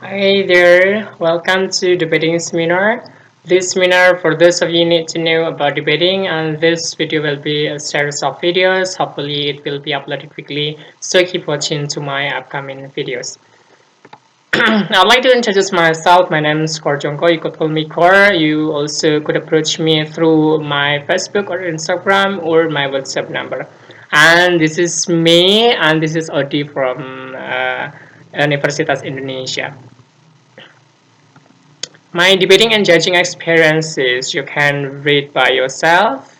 Hi there, welcome to debating seminar. This seminar, for those of you need to know about debating, and this video will be a series of videos. Hopefully it will be uploaded quickly, so keep watching to my upcoming videos. I'd like to introduce myself. My name is Kor Jongko. You could call me Kor. You also could approach me through my Facebook or Instagram or my WhatsApp number. And this is me, and this is Odi from Universitas Indonesia. My debating and judging experiences you can read by yourself.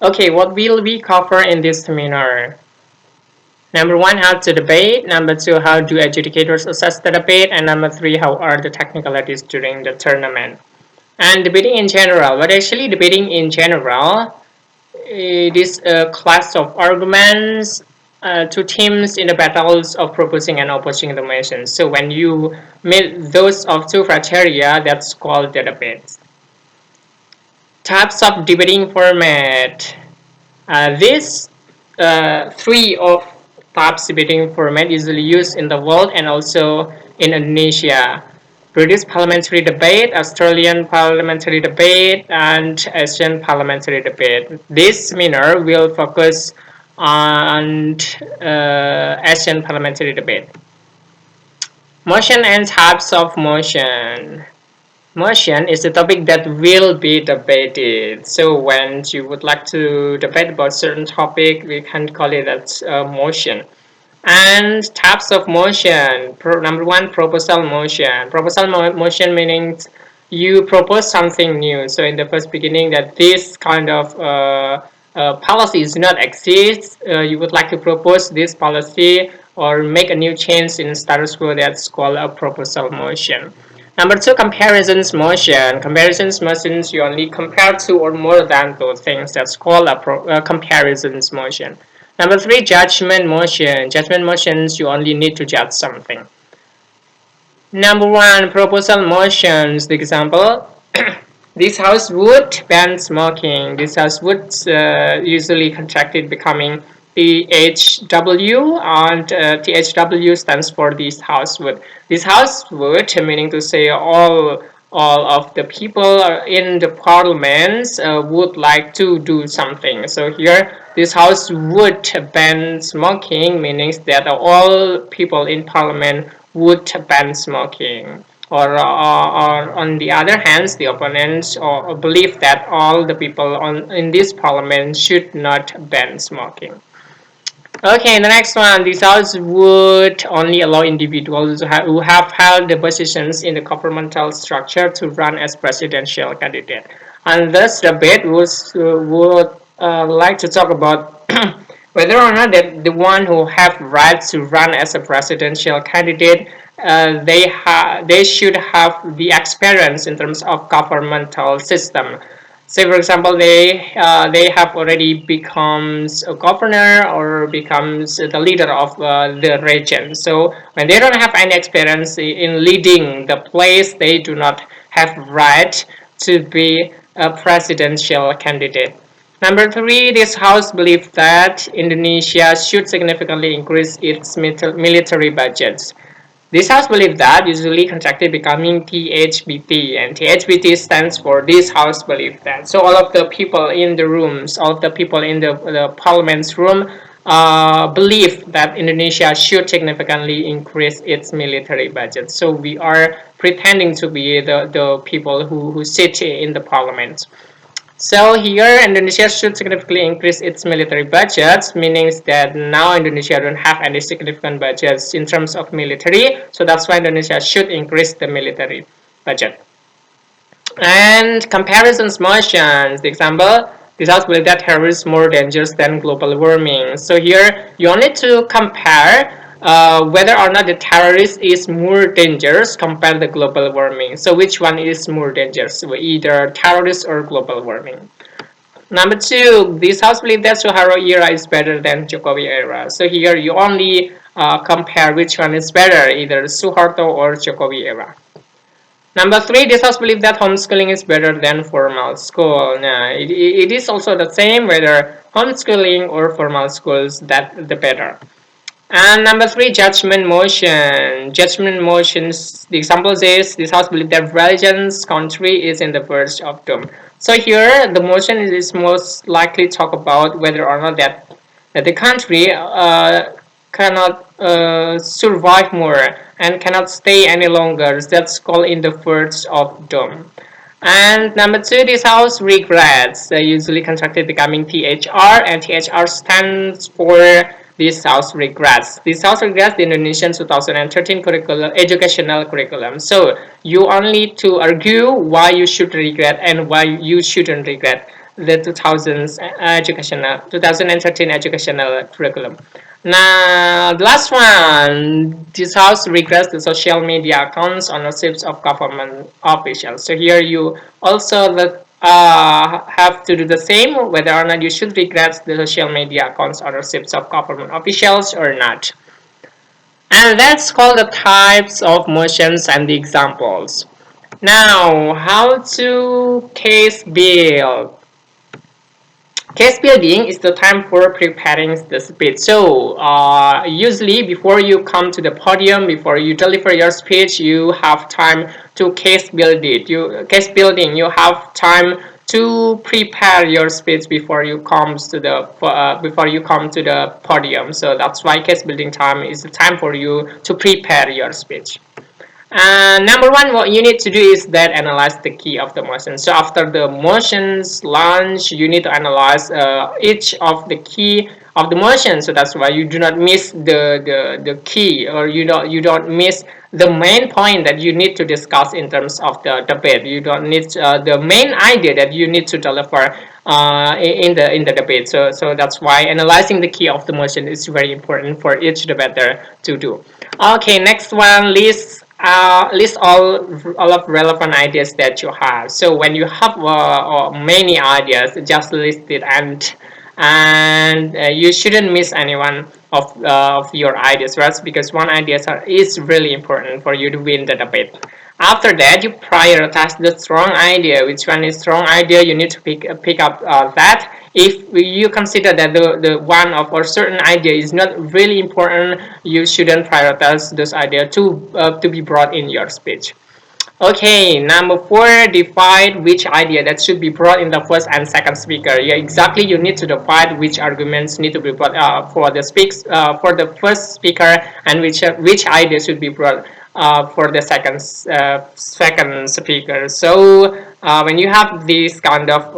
Okay, what will we cover in this seminar? Number one, how to debate. Number two, how do adjudicators assess the debate? And number three, how are the technicalities during the tournament? And debating in general. But actually, debating in general, it is a class of arguments, two teams in the battles of proposing and opposing the motion. So when you meet those of two criteria, that's called the debate. Types of debating format. These three of types debating format usually used in the world and also in Indonesia. British parliamentary debate, Australian parliamentary debate, and Asian parliamentary debate. This seminar will focus on Asian parliamentary debate. Motion and types of motion. Motion is the topic that will be debated. So when you would like to debate about certain topic, we can call it as motion. And types of motion. Number one, proposal motion. Proposal motion meaning you propose something new. So in the first beginning that this kind of policy does not exist, you would like to propose this policy or make a new change in status quo. That's called a proposal motion. Number two, comparisons motion. Comparisons motions you only compare two or more than two things. That's called a comparisons motion. Number three, judgment motion. Judgment motions you only need to judge something. Number one, proposal motions. The example, this house would ban smoking. This house would usually contracted becoming THW, and THW stands for this house would. This house would, meaning to say all of the people in the parliament would like to do something. So here, this house would ban smoking, meaning that all people in parliament would ban smoking. Or on the other hand, the opponents believe that all the people in this parliament should not ban smoking. Okay, the next one. This house would only allow individuals who have held the positions in the governmental structure to run as presidential candidate. And thus, debate would like to talk about whether or not that the one who have right to run as a presidential candidate, they should have the experience in terms of governmental system. Say for example, they have already becomes a governor or becomes the leader of the region. So when they don't have any experience in leading the place, they do not have right to be a presidential candidate. Number three, this house believes that Indonesia should significantly increase its military budgets. This house believes that usually contracted becoming THBT, and THBT stands for this house believe that. So all of the people in the rooms, all of the people in the parliament's room believe that Indonesia should significantly increase its military budget. So we are pretending to be the people who sit in the parliament. So here Indonesia should significantly increase its military budgets, meaning that now Indonesia don't have any significant budgets in terms of military, so that's why Indonesia should increase the military budget. And comparisons motions, the example, this house believe that terror is more dangerous than global warming. So here you need to compare whether or not the terrorist is more dangerous compared to global warming. So which one is more dangerous, either terrorist or global warming? Number two, this house believes that Suharto era is better than Jokowi era. So here you only compare which one is better, either Suharto or Jokowi era. Number three, this house believes that homeschooling is better than formal school. Nah, it is also the same whether homeschooling or formal schools that the better. And number three, judgment motion. Judgment motions, the examples is this house believes that religion's country is in the verge of doom. So here the motion is most likely talk about whether or not that the country cannot survive more and cannot stay any longer. That's called in the verge of doom. And number two, this house regrets, usually contracted becoming THR, and THR stands for this house regrets. This house regrets the Indonesian 2013 curriculum, educational curriculum. So you only to argue why you should regret and why you shouldn't regret the 2013 educational curriculum. Now, the last one, this house regrets the social media accounts ownerships of government officials. So here you also have to do the same, whether or not you should regret the social media accounts ownerships of government officials or not. And that's called the types of motions and the examples. Now, how to case build. Case building is the time for preparing the speech. So usually before you come to the podium, before you deliver your speech, you have time to case build it. You have time to prepare your speech before you come to the podium. So that's why case building time is the time for you to prepare your speech. Number one, what you need to do is that analyze the key of the motion. So after the motions launch, you need to analyze each of the key of the motion. So that's why you do not miss the key, or you don't miss the main point that you need to discuss in terms of the debate. You don't need the main idea that you need to deliver in the debate. So that's why analyzing the key of the motion is very important for each debater to do. Okay, next one, list all of relevant ideas that you have. So when you have many ideas, just list it, and you shouldn't miss any one of your ideas, right? Because one idea is really important for you to win the debate. After that, you prioritize the strong idea. Which one is strong idea? You need to pick up that. If you consider that the one of a certain idea is not really important, you shouldn't prioritize this idea to be brought in your speech. Okay, number four, divide which idea that should be brought in the first and second speaker. Yeah, exactly. You need to divide which arguments need to be brought for the first speaker, and which idea should be brought for the second speaker. So when you have this kind of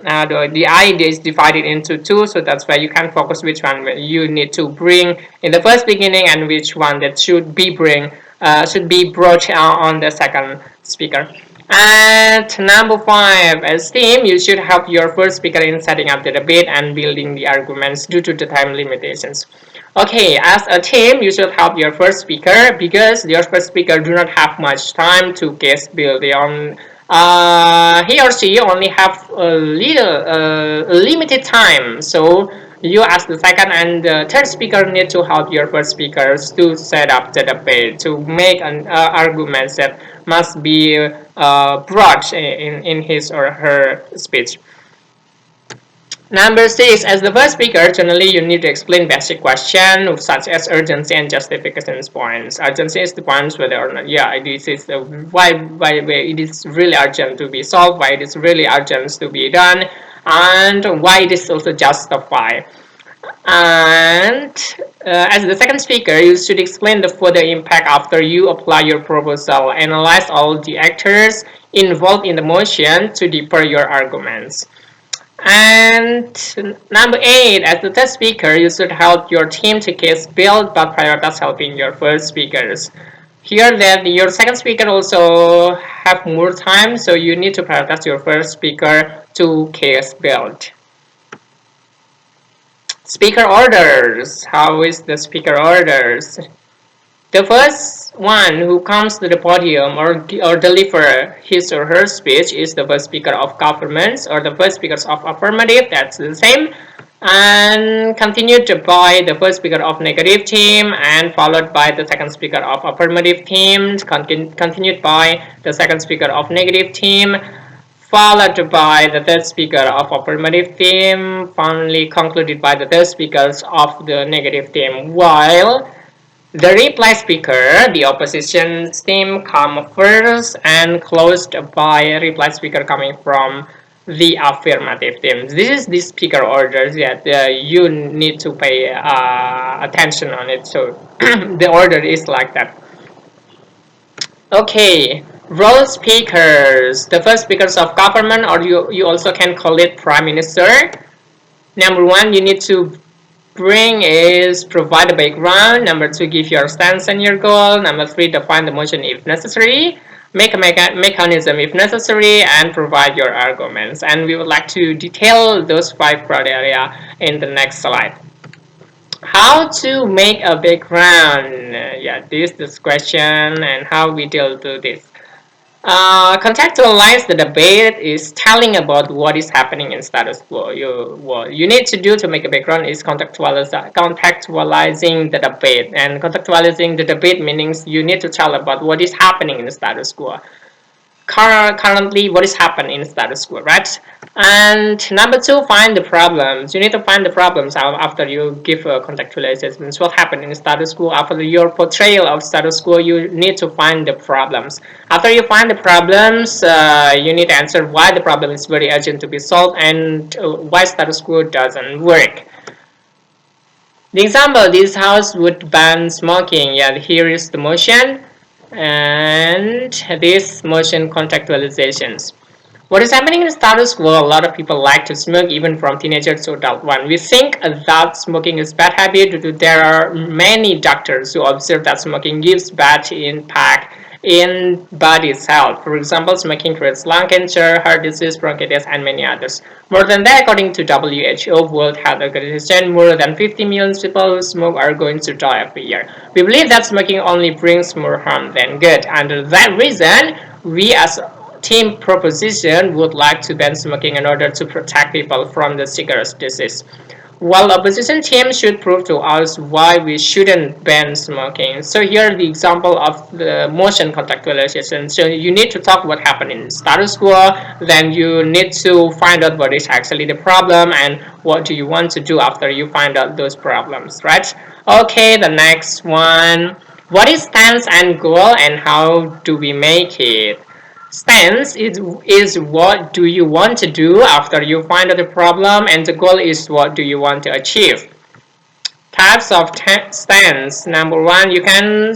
the idea is divided into two, so that's why you can focus which one you need to bring in the first beginning and which one that should be brought on the second speaker. And number five, as team, you should help your first speaker in setting up the debate and building the arguments due to the time limitations. Okay, as a team, you should help your first speaker because your first speaker do not have much time to case build. He or she only have a limited time, so you as the second and the third speaker need to help your first speakers to set up the debate, to make an arguments that must be brought in his or her speech. Number six, as the first speaker, generally you need to explain basic questions such as urgency and justification points. Urgency is the points whether or not, yeah, this is why it is really urgent to be solved, why it is really urgent to be done, and why it is also justified. And as the second speaker, you should explain the further impact after you apply your proposal. Analyze all the actors involved in the motion to deeper your arguments. And number eight, as the third speaker, you should help your team to case build, but prioritize helping your first speakers. Here that your second speaker also have more time, so you need to prioritize your first speaker to case build. Speaker orders. How is the speaker orders? The first one who comes to the podium or deliver his or her speech is the first speaker of governments or the first speakers of affirmative, that's the same, and continued by the first speaker of negative team and followed by the second speaker of affirmative team, continued by the second speaker of negative team, followed by the third speaker of affirmative team, finally concluded by the third speakers of the negative team, while the reply speaker, the opposition team, come first and closed by a reply speaker coming from the affirmative team. This is the speaker orders that you need to pay attention on it. So the order is like that. Okay, role speakers. The first speakers of government, or you also can call it prime minister. Number one, you need to bring is provide a background. Number two, give your stance and your goal. Number three, define the motion if necessary. Make a mechanism if necessary, and provide your arguments. And we would like to detail those 5 criteria in the next slide. How to make a background? Yeah, this question and how we deal with this. Contextualize the debate is telling about what is happening in status quo. What you need to do to make a background is contextualizing the debate. And contextualizing the debate means you need to tell about what is happening in the status quo. Currently, what is happening in the status quo, right? And number two, find the problems. You need to find the problems after you give a contextualization. What happened in the status quo? After your portrayal of status quo, you need to find the problems. After you find the problems, you need to answer why the problem is very urgent to be solved and why status quo doesn't work. The example, this house would ban smoking. Yeah, here is the motion and this motion contextualizations. What is happening in the status quo? A lot of people like to smoke, even from teenagers to adult one. We think that smoking is bad habit due to there are many doctors who observe that smoking gives bad impact in body's health. For example, smoking creates lung cancer, heart disease, bronchitis, and many others. More than that, according to WHO, World Health Organization, more than 50 million people who smoke are going to die every year. We believe that smoking only brings more harm than good. Under that reason, we as team proposition would like to ban smoking in order to protect people from the cigarette disease. While opposition team should prove to us why we shouldn't ban smoking. So here the example of the motion contextualization. So you need to talk what happened in status quo, then you need to find out what is actually the problem and what do you want to do after you find out those problems, right? Okay, the next one. What is stance and goal and how do we make it? Stance is what do you want to do after you find out the problem, and the goal is what do you want to achieve. Types of stance. Number one, you can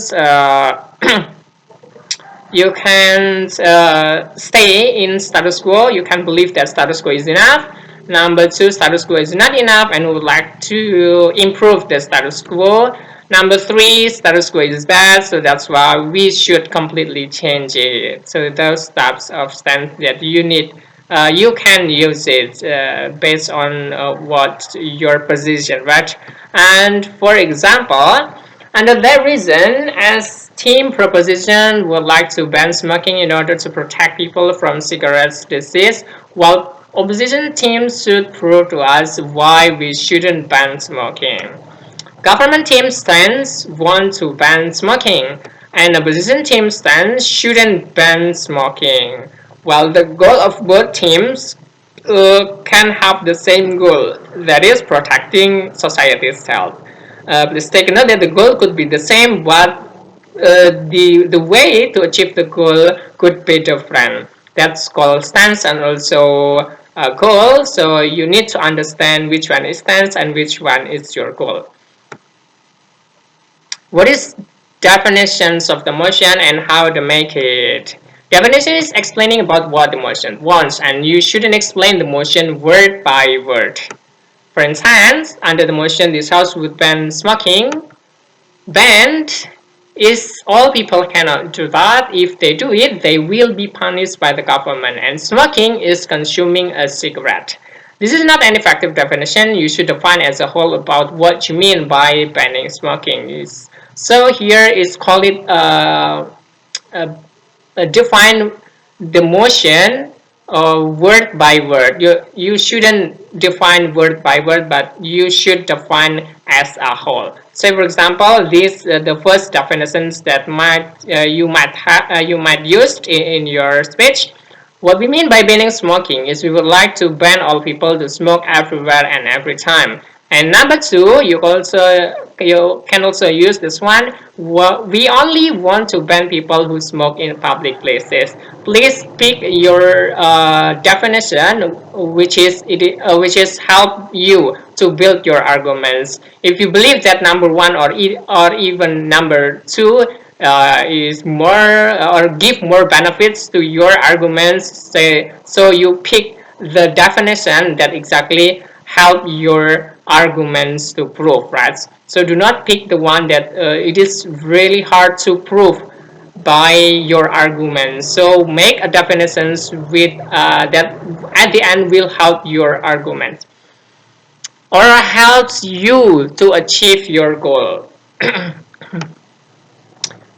stay in status quo. You can believe that status quo is enough. Number two, status quo is not enough and would like to improve the status quo. Number three, status quo is bad, so that's why we should completely change it. So those types of stance that you need, you can use it based on what your position, right? And for example, under that reason, as team proposition would like to ban smoking in order to protect people from cigarettes disease, while opposition teams should prove to us why we shouldn't ban smoking. Government team stands want to ban smoking, and opposition team stands shouldn't ban smoking. While the goal of both teams can have the same goal, that is protecting society's health. Please take note that the goal could be the same, but the way to achieve the goal could be different. That's called stance and also goal. So you need to understand which one is stance and which one is your goal. What is definitions of the motion and how to make it? Definition is explaining about what the motion wants, and you shouldn't explain the motion word by word. For instance, under the motion, this house would ban smoking. Banned is all people cannot do that. If they do it, they will be punished by the government. And smoking is consuming a cigarette. This is not an effective definition. You should define as a whole about what you mean by banning smoking. So here is call it uh, define the motion word by word. You shouldn't define word by word, but you should define as a whole. So for example, this the first definitions that you might use in your speech. What we mean by banning smoking is we would like to ban all people to smoke everywhere and every time. And number two, you can also use this one. We only want to ban people who smoke in public places. Please pick your definition, which is help you to build your arguments. If you believe that number one or even number two is more or give more benefits to your arguments, say, so you pick the definition that exactly help your arguments to prove, right? So do not pick the one that it is really hard to prove by your arguments. So make a definitions with that at the end will help your argument or helps you to achieve your goal.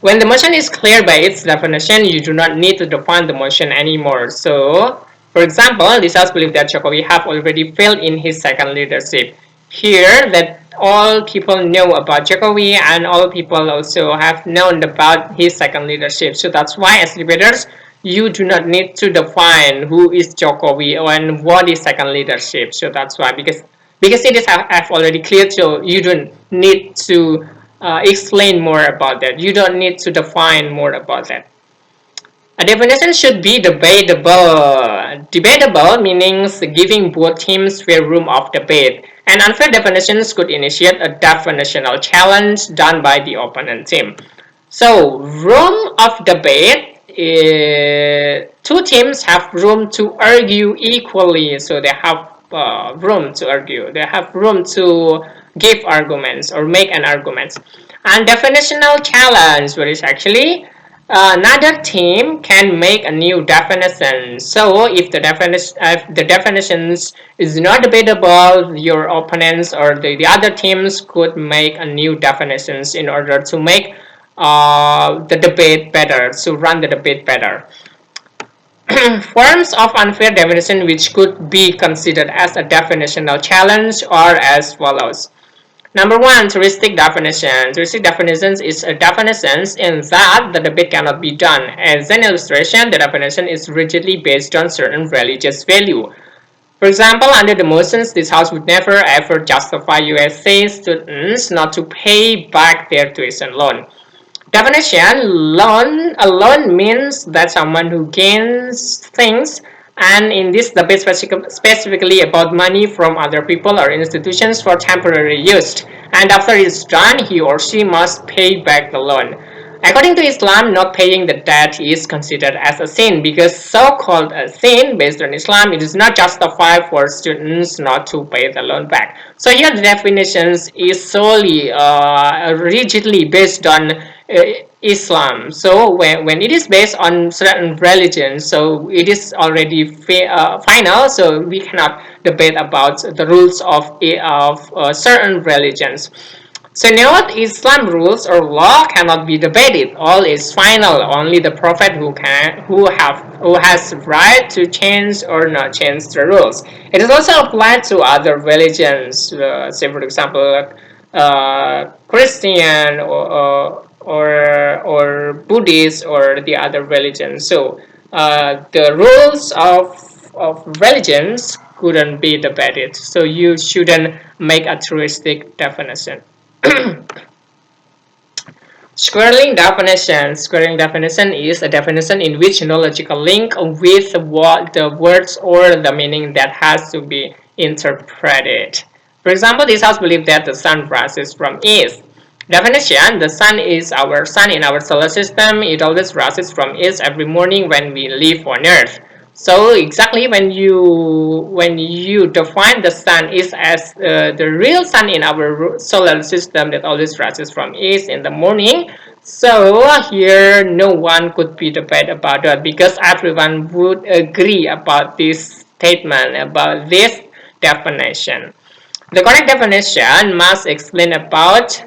When the motion is clear by its definition, you do not need to define the motion anymore. So, for example, Lisas believes that Jokowi have already failed in his second leadership. Here, that all people know about Jokowi and all people also have known about his second leadership. So that's why, as debaters, you do not need to define who is Jokowi and what is second leadership. So that's why, because it is have already clear, so you don't need to explain more about that. You don't need to define more about that. A definition should be debatable. Debatable means giving both teams fair room of debate. And unfair definitions could initiate a definitional challenge done by the opponent team. So, room of debate, two teams have room to argue equally. So they have room to argue. They have room to give arguments or make an argument. And definitional challenge, where is actually another team can make a new definition. So if the definitions is not debatable, your opponents or the other teams could make a new definitions in order to make the debate better, to run the debate better. Forms of unfair definition which could be considered as a definitional challenge are as follows. Number one, touristic definition. Touristic definitions is a definitions in that the debate cannot be done. As an illustration, the definition is rigidly based on certain religious value. For example, under the motions, this house would never ever justify USA students not to pay back their tuition loan. Definition, loan alone means that someone who gains things, and in this debate specifically about money from other people or institutions for temporary use, and after it's done he or she must pay back the loan. According to Islam, not paying the debt is considered as a sin because so-called a sin based on Islam, it is not justified for students not to pay the loan back. So here the definitions is solely rigidly based on Islam. So when it is based on certain religions, so it is already final. So we cannot debate about the rules of certain religions. So note, Islam rules or law cannot be debated. All is final. Only the Prophet who has right to change or not change the rules. It is also applied to other religions. Say for example, Christian or Buddhist or the other religions. So the rules of religions couldn't be debated. So you shouldn't make a touristic definition. Squaring definition. Squaring definition is a definition in which no logical link with what the words or the meaning that has to be interpreted. For example, this house believes that the sun rises from east. Definition: the sun is our sun in our solar system. It always rises from east every morning when we live on Earth. So exactly when you define the sun is as the real sun in our solar system that always rises from east in the morning. So here no one could be debate about that because everyone would agree about this statement, about this definition. The correct definition must explain about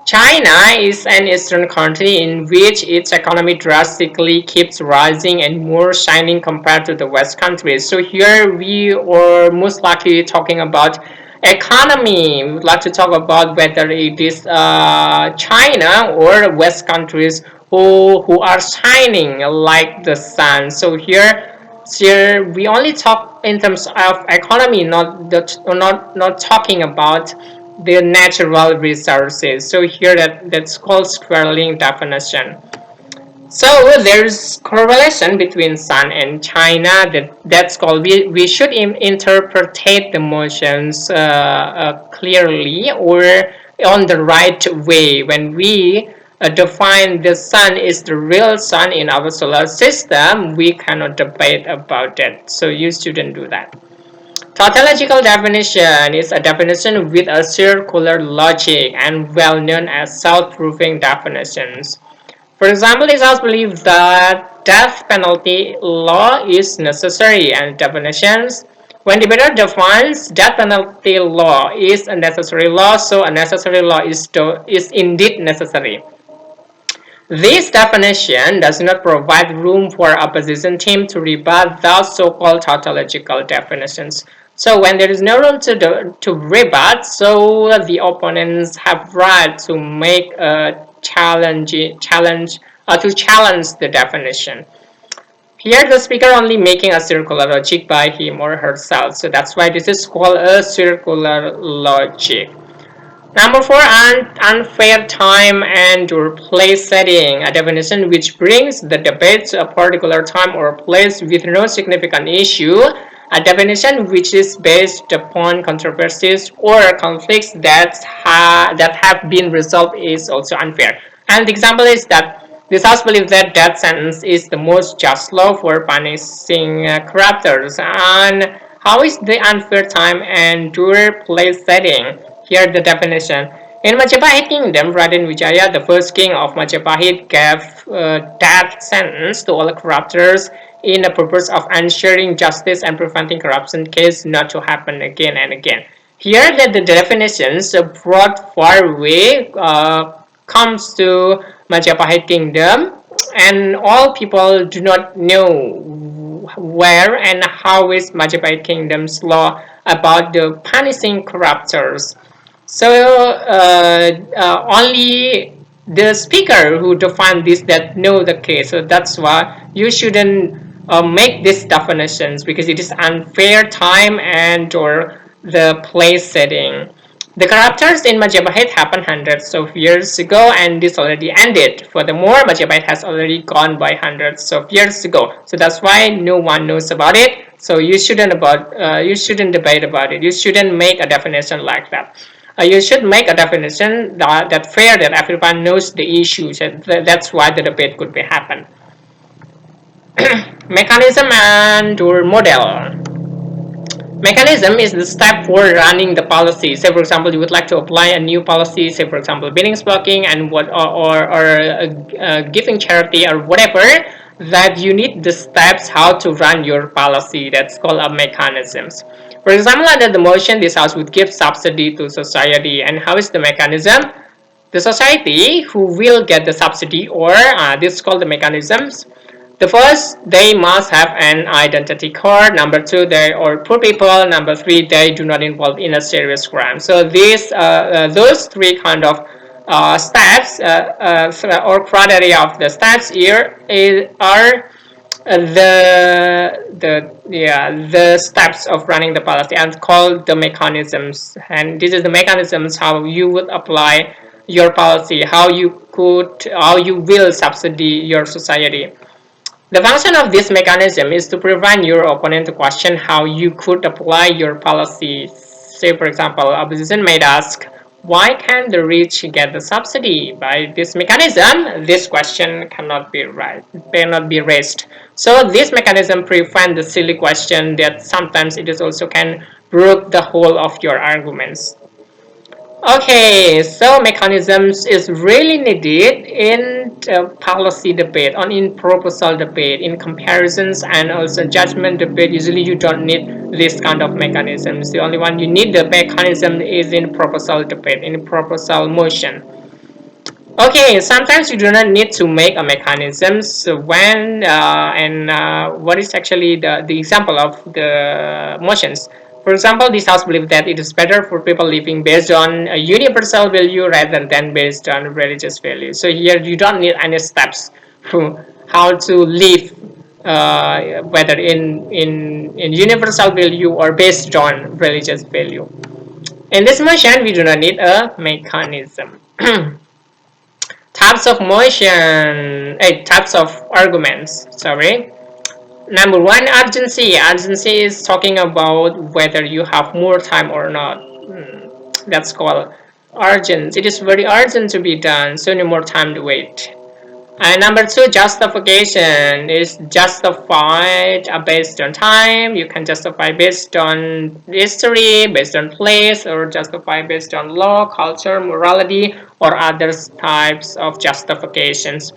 China is an Eastern country in which its economy drastically keeps rising and more shining compared to the West countries. So here we are most likely talking about economy. We would like to talk about whether it is China or West countries who are shining like the sun. So here we only talk in terms of economy, not talking about the natural resources. So here that's called squaring definition. So there's correlation between sun and China that's called we should interpret the motions clearly or on the right way when we define the sun is the real sun in our solar system. We cannot debate about that, so you shouldn't do that. Tautological definition is a definition with a circular logic and well known as self-proving definitions. For example, it is believed that death penalty law is necessary, and definitions. When debater defines death penalty law is a necessary law, so a necessary law is indeed necessary. This definition does not provide room for opposition team to rebut those so-called tautological definitions. So when there is no room to rebut, so the opponents have right to make a challenge the definition. Here the speaker only making a circular logic by him or herself. So that's why this is called a circular logic. Number four, unfair time and or place setting, a definition which brings the debate to a particular time or place with no significant issue, a definition which is based upon controversies or conflicts that have been resolved is also unfair. And the example is that this House believes that death sentence is the most just law for punishing corruptors. And how is the unfair time and or place setting? Here the definition. In Majapahit Kingdom, Raden Wijaya, the first king of Majapahit, gave death sentence to all corruptors in the purpose of ensuring justice and preventing corruption case not to happen again and again. Here that the definitions brought far away comes to Majapahit Kingdom, and all people do not know where and how is Majapahit Kingdom's law about the punishing corruptors. So only the speaker who defined this that know the case. So that's why you shouldn't make these definitions because it is unfair time and or the place setting. The corruptors in Majapahit happened hundreds of years ago and this already ended. Furthermore, Majapahit has already gone by hundreds of years ago. So that's why no one knows about it. So you shouldn't debate about it. You shouldn't make a definition like that. You should make a definition that fair that everyone knows the issues. That's why the debate could be happen. Mechanism and or model. Mechanism is the step for running the policy. Say for example, you would like to apply a new policy, say for example, billings blocking and what or giving charity or whatever, that you need the steps how to run your policy. That's called a mechanisms. For example, under the motion, this house would give subsidy to society. And how is the mechanism? The society who will get the subsidy or this is called the mechanisms. The first, they must have an identity card. Number two, they are poor people. Number three, they do not involve in a serious crime. So those three kind of steps or criteria of the steps here are the steps of running the policy and called the mechanisms. And this is the mechanisms how you would apply your policy, how you will subsidy your society. The function of this mechanism is to prevent your opponent to question how you could apply your policy. Say, for example, opposition may ask, why can the rich get the subsidy? By this mechanism, this question cannot be raised. So this mechanism prevents the silly question that sometimes it is also can break the whole of your arguments. Okay, so mechanisms is really needed in policy debate, in proposal debate, in comparisons and also judgment debate. Usually you don't need this kind of mechanisms. The only one you need the mechanism is in proposal debate, in proposal motion. Okay, sometimes you do not need to make a mechanism. So when what is actually the example of the motions. For example, this house believes that it is better for people living based on a universal value rather than based on religious value. So here you don't need any steps to how to live, whether in universal value or based on religious value. In this motion, we do not need a mechanism. Types of motion, types of arguments, sorry. Number one, urgency. Urgency is talking about whether you have more time or not. That's called urgent. It is very urgent to be done, so no more time to wait. And number two, justification is justified based on time. You can justify based on history, based on place, or justify based on law, culture, morality, or other types of justifications.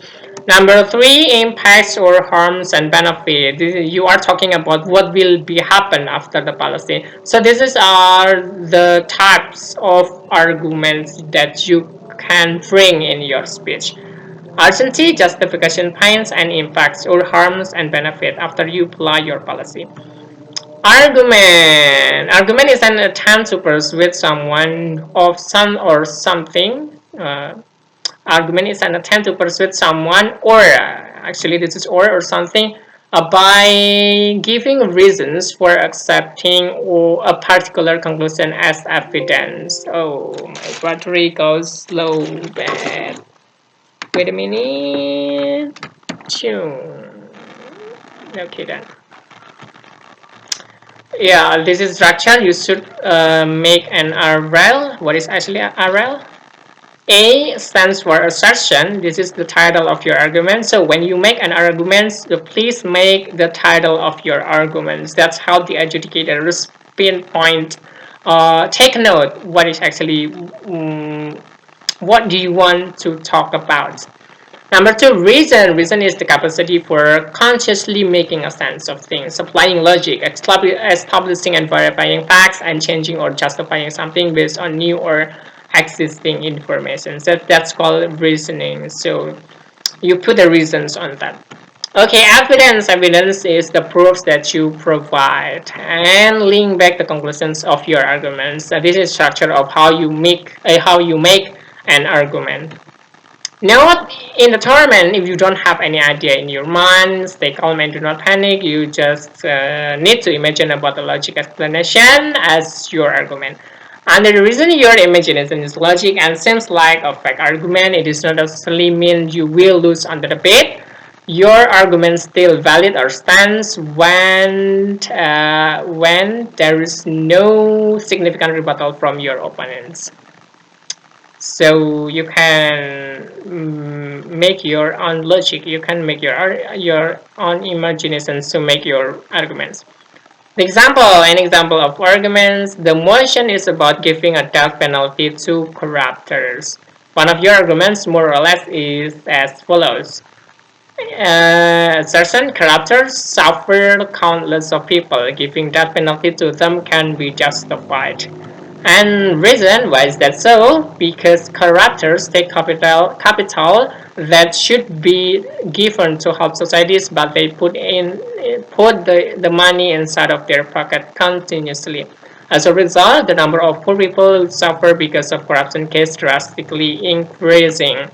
Number three, impacts or harms and benefit. You are talking about what will be happen after the policy. So this is are the types of arguments that you can bring in your speech. Urgency, justification, pains and impacts or harms and benefit after you apply your policy. Argument. Argument is an attempt to persuade someone of some or something. Argument is an attempt to persuade someone or actually this is or something by giving reasons for accepting or a particular conclusion as evidence. Oh, my battery goes slow, bad. Wait a minute. Tune. Okay, then. Yeah, this is structure. You should make an RL. What is actually a RL? A stands for assertion. This is the title of your argument. So when you make an argument, please make the title of your arguments. That's how the adjudicators pinpoint. Take note what is actually what do you want to talk about. Number two, reason. Reason is the capacity for consciously making a sense of things, applying logic, establishing and verifying facts, and changing or justifying something based on new or existing information. So that's called reasoning. So you put the reasons on that. Okay, evidence. Evidence is the proofs that you provide and link back the conclusions of your arguments. So this is structure of how you make an argument. Note in the tournament, if you don't have any idea in your mind, stay calm and do not panic. You just need to imagine about the logic explanation as your argument. And the reason your imagination is logic and seems like a fake argument, it does not necessarily mean you will lose on the debate. Your argument still valid or stands when there is no significant rebuttal from your opponents. So you can make your own logic, you can make your own imaginations to make your arguments. An example of arguments, the motion is about giving a death penalty to corruptors. One of your arguments more or less is as follows. Certain corruptors suffer countless of people. Giving death penalty to them can be justified. And reason why is that so? Because corruptors take capital that should be given to help societies, but they put the money inside of their pocket continuously. As a result, the number of poor people who suffer because of corruption case drastically increasing.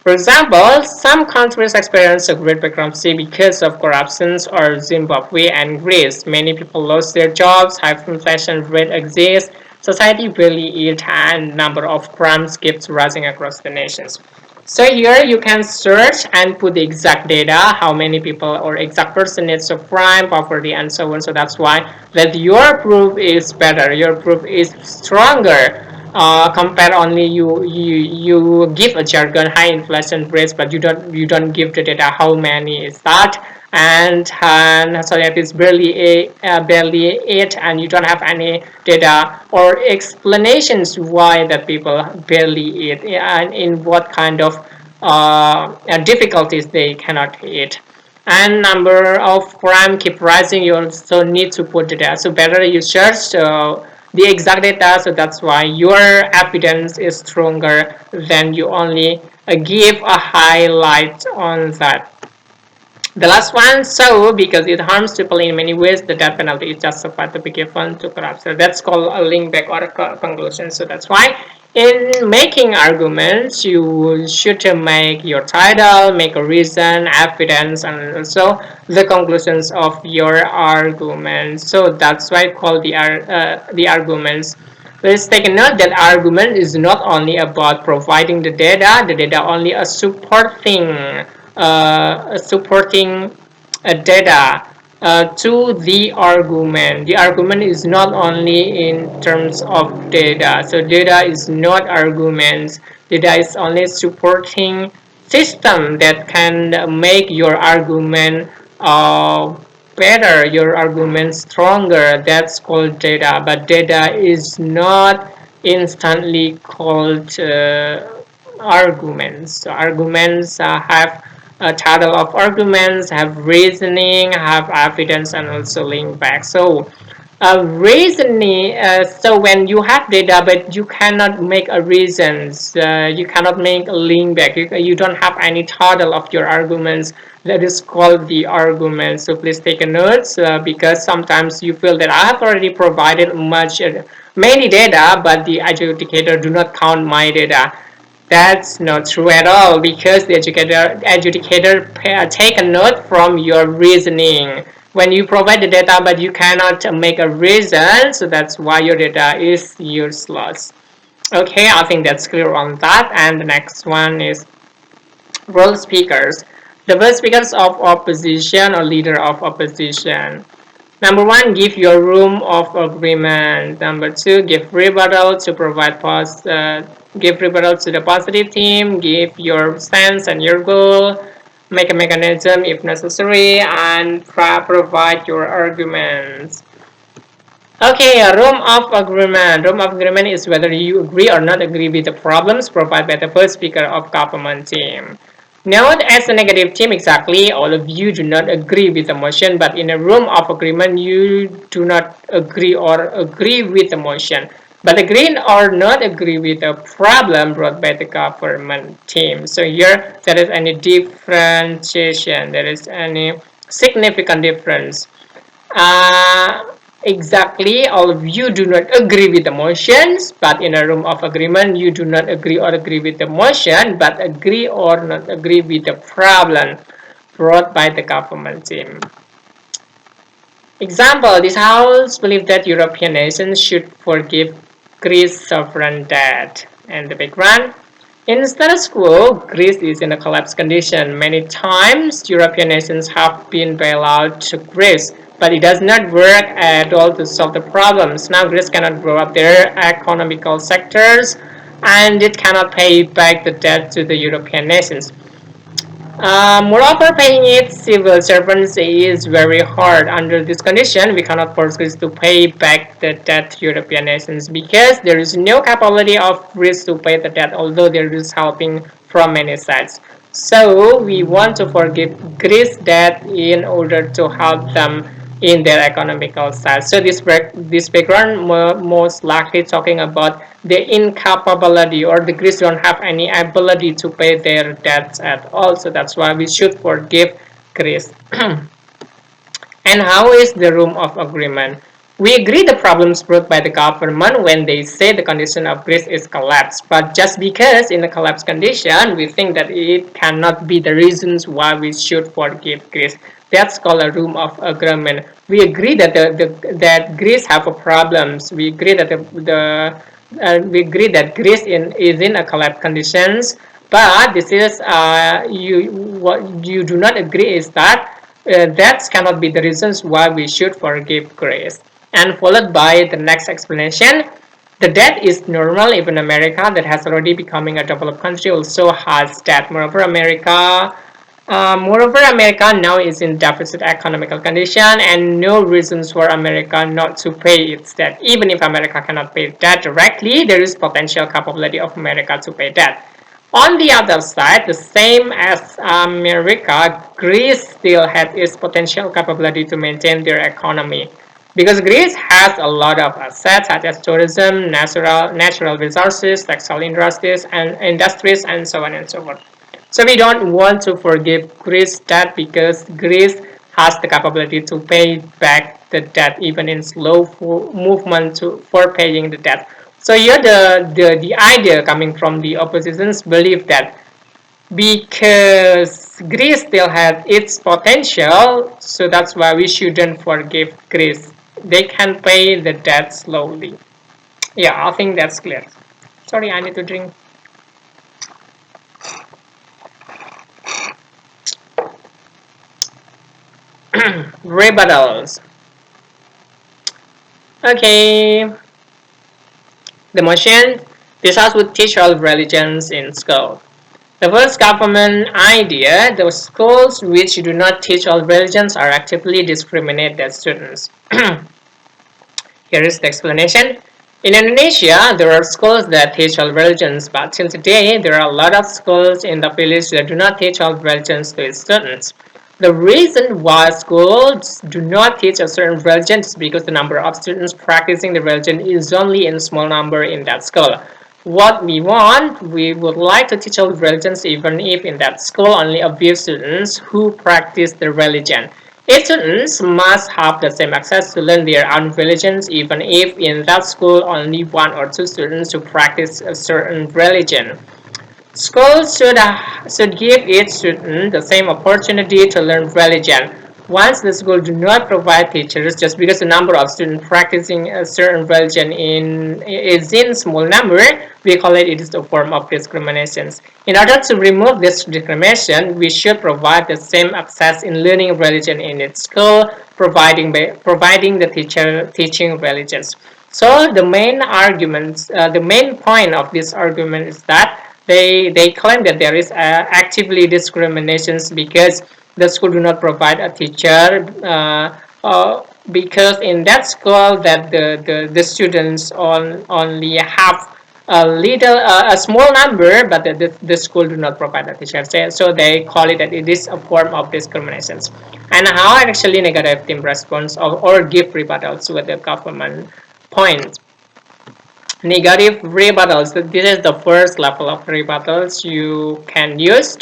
For example, some countries experience a great bankruptcy because of corruption, or Zimbabwe and Greece. Many people lost their jobs, high inflation rate exists, society barely eat, and number of crimes keeps rising across the nations. So here you can search and put the exact data, how many people or exact percentage of crime, poverty, and so on. So that's why that your proof is better, your proof is stronger. Compare only you give a jargon high inflation rates, but you don't give the data how many is that, and so that is barely it, and you don't have any data or explanations why that people barely eat and in what kind of difficulties they cannot eat. And number of crime keep rising, you also need to put the data. So better you search the exact data, so that's why your evidence is stronger than you only give a highlight on that. The last one, so because it harms people in many ways, the death penalty is justified to be given to corrupt. So that's called a link back or a conclusion. So that's why in making arguments, you should make your title, make a reason, evidence, and also the conclusions of your argument. So that's why called the arguments. Let's take a note that argument is not only about providing the data only a supporting data to the argument. The argument is not only in terms of data. So data is not arguments. Data is only supporting system that can make your argument better, your argument stronger. That's called data. But data is not instantly called arguments. So arguments have a title of arguments, have reasoning, have evidence, and also link back. So reasoning, so when you have data but you cannot make a reasons, you cannot make a link back, you don't have any title of your arguments, that is called the argument. So please take a note, because sometimes you feel that I have already provided many data but the adjudicator do not count my data. That's not true at all, because the adjudicator take a note from your reasoning. When you provide the data but you cannot make a reason, so that's why your data is useless. Okay, I think that's clear on that. And the next one is role speakers. The role speakers of opposition or leader of opposition. Number one, give your room of agreement. Number two, give rebuttal to provide give rebuttal to the positive team. Give your stance and your goal. Make a mechanism if necessary, and provide your arguments. Okay, a room of agreement. Room of agreement is whether you agree or not agree with the problems provided by the first speaker of government team. Note, as a negative team, exactly all of you do not agree with the motion, but in a room of agreement, you do not agree or agree with the motion, but agree or not agree with the problem brought by the government team. So here, there is any differentiation, there is any significant difference. Exactly, all of you do not agree with the motions, but in a room of agreement, you do not agree or agree with the motion, but agree or not agree with the problem brought by the government team. Example, this House believes that European nations should forgive Greece's sovereign debt. And the background, in status quo, Greece is in a collapse condition. Many times, European nations have been bailed out to Greece, but it does not work at all to solve the problems. Now, Greece cannot grow up their economical sectors, and it cannot pay back the debt to the European nations. Moreover, paying its civil servants is very hard. Under this condition, we cannot force Greece to pay back the debt to European nations because there is no capability of Greece to pay the debt, although there is helping from many sides. So we want to forgive Greece debt in order to help them in their economical side. So this background most likely talking about the incapability, or the Greeks don't have any ability to pay their debts at all. So that's why we should forgive Greece. And how is the room of agreement? We agree the problems brought by the government when they say the condition of Greece is collapsed. But just because in the collapse condition, we think that it cannot be the reasons why we should forgive Greece. That's called a room of agreement. We agree that that Greece have a problems. We agree that Greece is in a collapse conditions. But this is what you do not agree is that that cannot be the reasons why we should forgive Greece. And followed by the next explanation, the debt is normal. Even America, that has already becoming a developed country, also has debt. Moreover, America now is in deficit economical condition, and no reasons for America not to pay its debt. Even if America cannot pay debt directly, there is potential capability of America to pay debt. On the other side, the same as America, Greece still had its potential capability to maintain their economy. because Greece has a lot of assets such as tourism, natural resources, textile industries, and so on and so forth. So we don't want to forgive Greece debt because Greece has the capability to pay back the debt even in slow movement for paying the debt. So here the idea coming from the oppositions believe that because Greece still has its potential, so that's why we shouldn't forgive Greece. They can pay the debt slowly. Yeah, I think that's clear. Sorry, I need to drink. Rebuttals. Okay, the motion. This house would teach all religions in school. The first government idea, the schools which do not teach all religions are actively discriminate their students. Here is the explanation. In Indonesia, there are schools that teach all religions, but till today, there are a lot of schools in the village that do not teach all religions to its students. The reason why schools do not teach a certain religion is because the number of students practicing the religion is only in small number in that school. What we want, we would like to teach all religions even if in that school only a few students who practice the religion. Students must have the same access to learn their own religions even if in that school only one or two students who practice a certain religion. Schools should give each student the same opportunity to learn religion. Once the school do not provide teachers just because the number of students practicing a certain religion is in small number, we call it is a form of discrimination. In order to remove this discrimination, we should provide the same access in learning religion in its school, providing the teacher teaching religions. So the main point of this argument is that they claim that there is actively discriminations because the school do not provide a teacher because in that school that the students only have a small number but the school do not provide a teacher, so they call it that it is a form of discriminations. And how actually negative team response or give rebuttals with the government point. Negative rebuttals. This is the first level of rebuttals you can use.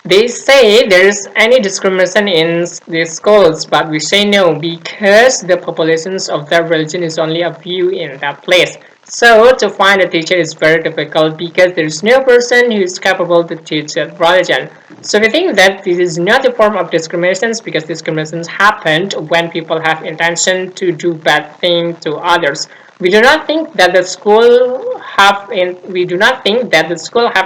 They say there is any discrimination in the schools, but we say no because the populations of that religion is only a few in that place. So to find a teacher is very difficult because there is no person who is capable to teach that religion. So we think that this is not a form of discriminations because discriminations happened when people have intention to do bad thing to others. We do not think that the school have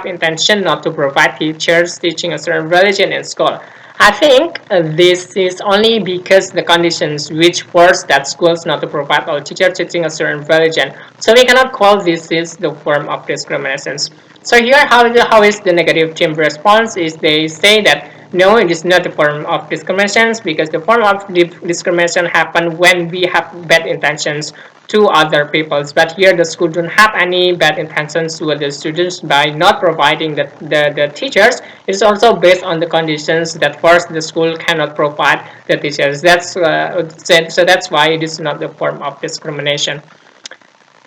intention not to provide teachers teaching a certain religion in school. I think this is only because the conditions which force that schools not to provide all teachers teaching a certain religion. So we cannot call this is the form of discrimination. So here, how is the negative team response? Is they say that no, it is not a form of discrimination because the form of discrimination happen when we have bad intentions to other peoples. But here the school don't have any bad intentions to the students by not providing the teachers. It's also based on the conditions that first the school cannot provide the teachers. So that's why it is not the form of discrimination.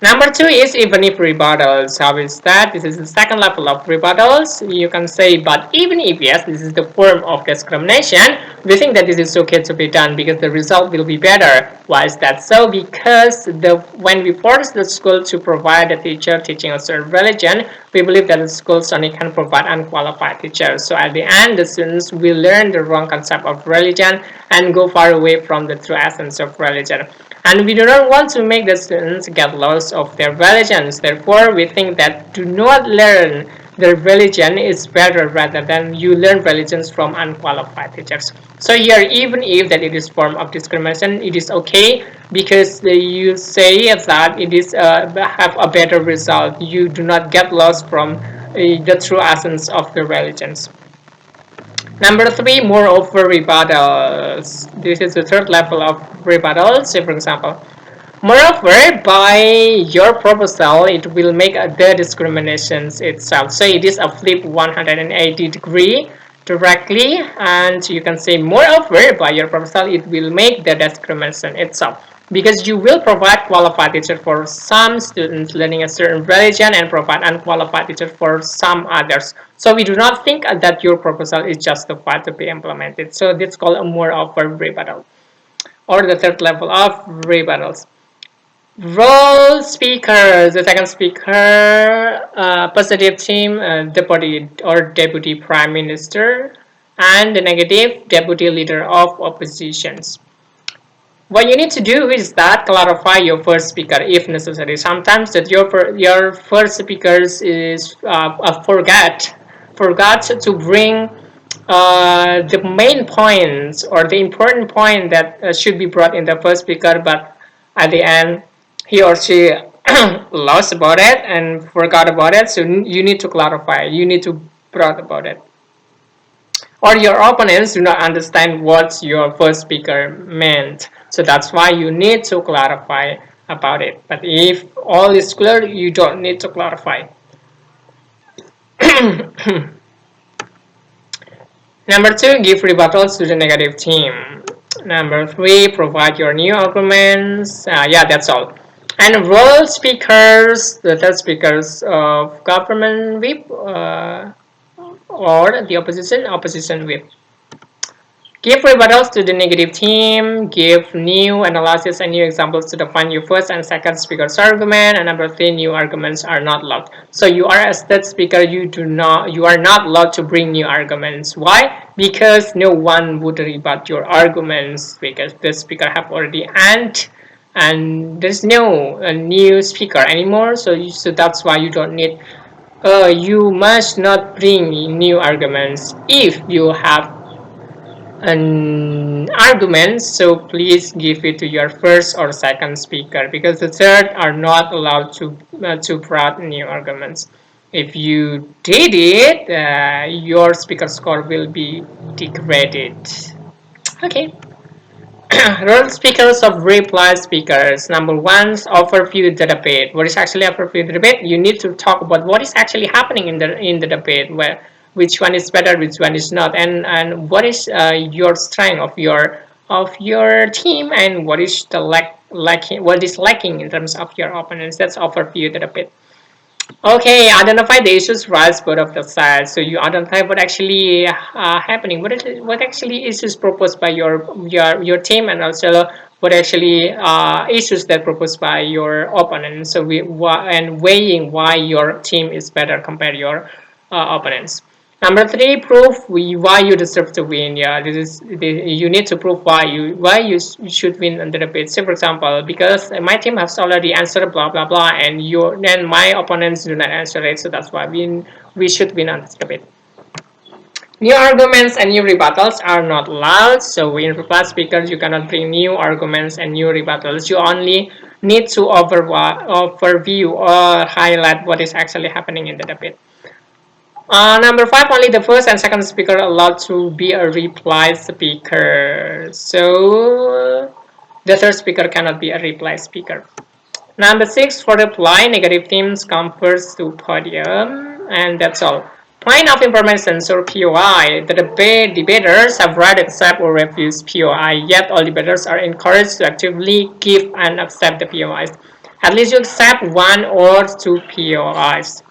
Number two is even if rebuttals. How is that? This is the second level of rebuttals. You can say, but even if yes, this is the form of discrimination, we think that this is okay to be done because the result will be better. Why is that so? Because when we force the school to provide a teacher teaching a certain religion, we believe that the schools only can provide unqualified teachers. So at the end, the students will learn the wrong concept of religion and go far away from the true essence of religion. And we do not want to make the students get lost of their religions. Therefore, we think that do not learn the religion is better rather than you learn religions from unqualified teachers. So here, even if that it is form of discrimination, it is okay because you say that it is have a better result. You do not get lost from the true essence of the religions. Number three, moreover rebuttals. This is the third level of rebuttals. Say, for example, moreover, by your proposal, it will make the discriminations itself. So it is a flip 180 degree. directly, and you can say moreover by your proposal it will make the discrimination itself, because you will provide qualified teacher for some students learning a certain religion and provide unqualified teacher for some others. So we do not think that your proposal is justified to be implemented. So this is called a moreover rebuttal, or the third level of rebuttals. Role speakers, the second speaker, positive team, deputy or deputy prime minister, and the negative deputy leader of oppositions. What you need to do is that clarify your first speaker if necessary. Sometimes that your first speakers is forgot to bring the main points or the important point that should be brought in the first speaker, but at the end he or she lost about it and forgot about it. So you need to clarify. You need to brought about it. Or your opponents do not understand what your first speaker meant. So that's why you need to clarify about it. But if all is clear, you don't need to clarify. Number 2, give rebuttals to the negative team. Number 3, provide your new arguments. Yeah, that's all. And role speakers, the third speakers of government whip or the opposition whip. Give rebuttals to the negative team, give new analysis and new examples to define your first and second speaker's argument, and number 3, new arguments are not allowed. So you are as third speaker, you are not allowed to bring new arguments. Why? Because no one would rebut your arguments, because the speaker have already and there's no new speaker anymore. So that's why you don't need you must not bring new arguments if you have an argument. So please give it to your first or second speaker, because the third are not allowed to bring new arguments. If you did it, your speaker score will be degraded. Okay. Role speakers of reply speakers. Number 1, overview the debate. What is actually overview the debate? You need to talk about what is actually happening in the debate, where which one is better, which one is not, and what is your strength of your team, and what is the lacking in terms of your opponents. That's overview the debate. Okay, identify the issues raised both of the sides. So you identify what actually happening, what actually issues proposed by your team, and also what actually issues that proposed by your opponent. So and weighing why your team is better compared to your opponents. Number 3, prove why you deserve to win. Yeah, you need to prove why you should win on the debate. Say for example, because my team has already answered blah blah blah, and then my opponents do not answer it, so that's why we should win on this debate. New arguments and new rebuttals are not allowed. So in reply speakers, you cannot bring new arguments and new rebuttals. You only need to overview or highlight what is actually happening in the debate. Number 5, only the first and second speaker are allowed to be a reply speaker. So the third speaker cannot be a reply speaker. Number 6, for reply, negative teams come first to podium, and that's all. Point of information, or POI. The debaters have right to accept or refuse POI, yet all debaters are encouraged to actively give and accept the POIs. At least you accept 1 or 2 POIs.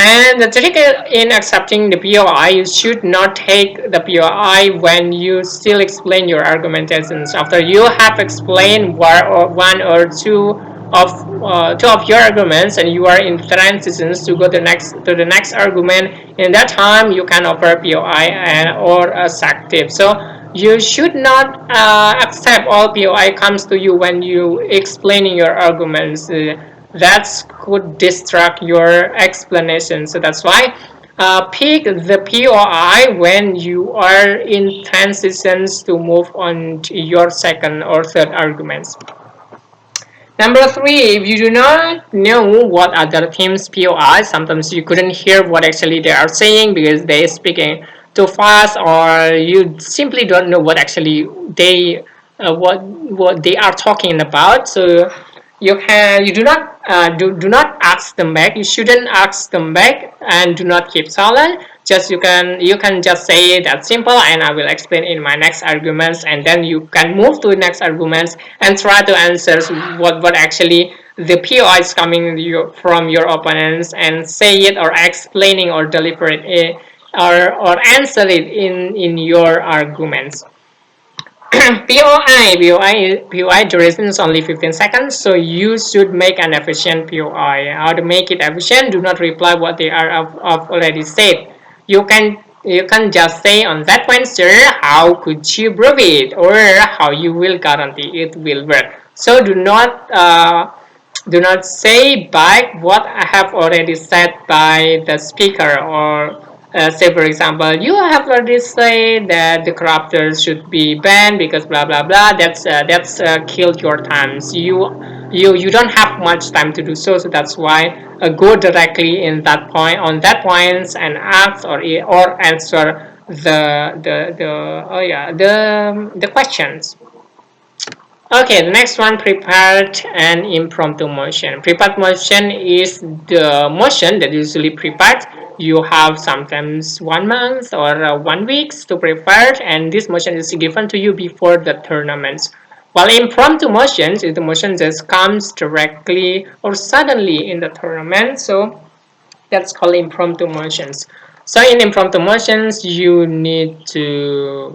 And the trick in accepting the POI, you should not take the POI when you still explain your argumentations. After you have explained 1 or 2 of your arguments, and you are in transitions to go to the next argument, in that time you can offer POI or active. So you should not accept all POI comes to you when you explaining your arguments. That could distract your explanation. So that's why pick the POI when you are in transitions to move on to your second or third arguments. Number 3, if you do not know what other teams POI, sometimes you couldn't hear what actually they are saying because they are speaking too fast, or you simply don't know what actually they what they are talking about. So you do not ask them back. You shouldn't ask them back, and do not keep silent. just you can just say that simple, and I will explain in my next arguments, and then you can move to the next arguments and try to answer what actually the POI is coming from your opponents, and say it or explaining or deliver it or answer it in your arguments. POI duration is only 15 seconds, so you should make an efficient POI. How to make it efficient? Do not reply what they are of already said. You can just say on that point, sir, how could you prove it, or how you will guarantee it will work. So do not say back what I have already said by the speaker, or say for example, you have already said that the corruptors should be banned because blah blah blah. That's killed your times. You don't have much time to do so. So that's why go directly in that point on that points and ask or answer the questions. Okay, the next one, prepared and impromptu motion. Prepared motion is the motion that usually prepared. You have sometimes 1 month or 1 week to prepare, and this motion is given to you before the tournaments. While impromptu motions is the motion that comes directly or suddenly in the tournament. So that's called impromptu motions. So in impromptu motions, you need a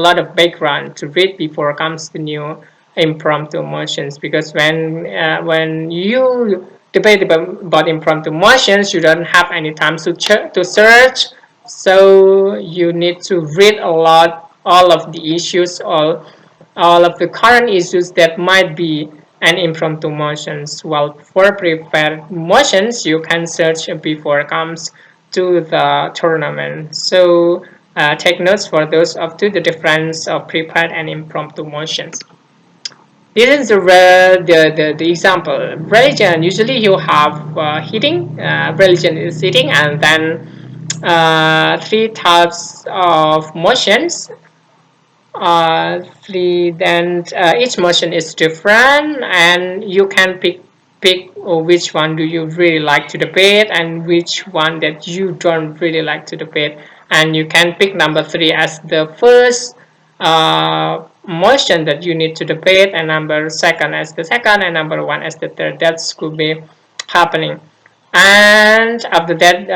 lot of background to read before comes the new impromptu motions, because when you debate about impromptu motions, you don't have any time to search. So you need to read a lot, all of the issues, all of the current issues that might be an impromptu motions. While for prepared motions, you can search before it comes to the tournament. So take notes for those of the difference of prepared and impromptu motions. This is the example. Religion, usually you have hitting. Religion is hitting, and then three types of motions. Then each motion is different, and you can pick which one do you really like to debate and which one that you don't really like to debate, and you can pick number 3 as the first motion that you need to debate, and number second as the second, and number 1 as the third. That could be happening. And after that,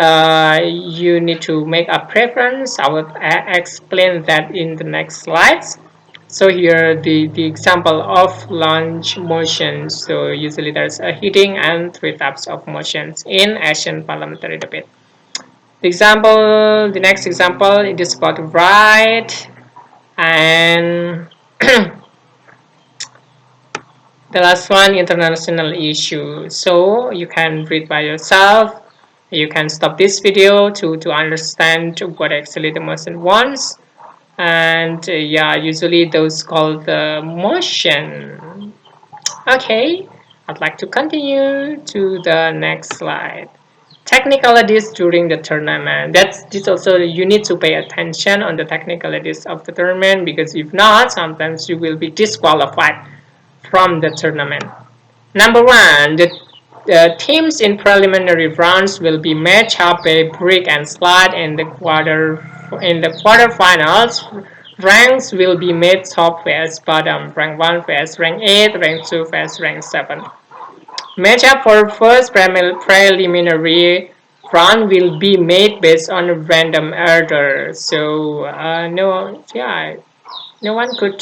you need to make a preference. I will explain that in the next slides. So here the example of launch motions. So usually there's a heading and 3 types of motions in Asian parliamentary debate. The next example, it is about right, and the last one, international issue. So you can read by yourself. You can stop this video to understand what actually the motion wants. And usually those called the motion. Okay, I'd like to continue to the next slide. Technicalities during the tournament. This also, you need to pay attention on the technicalities of the tournament, because if not, sometimes you will be disqualified from the tournament. Number 1, the teams in preliminary rounds will be matched up by brick and slide in the quarterfinals. Ranks will be made top vs bottom, rank 1 vs rank 8, rank 2 vs rank 7. Matchup for first preliminary round will be made based on random order. So no one could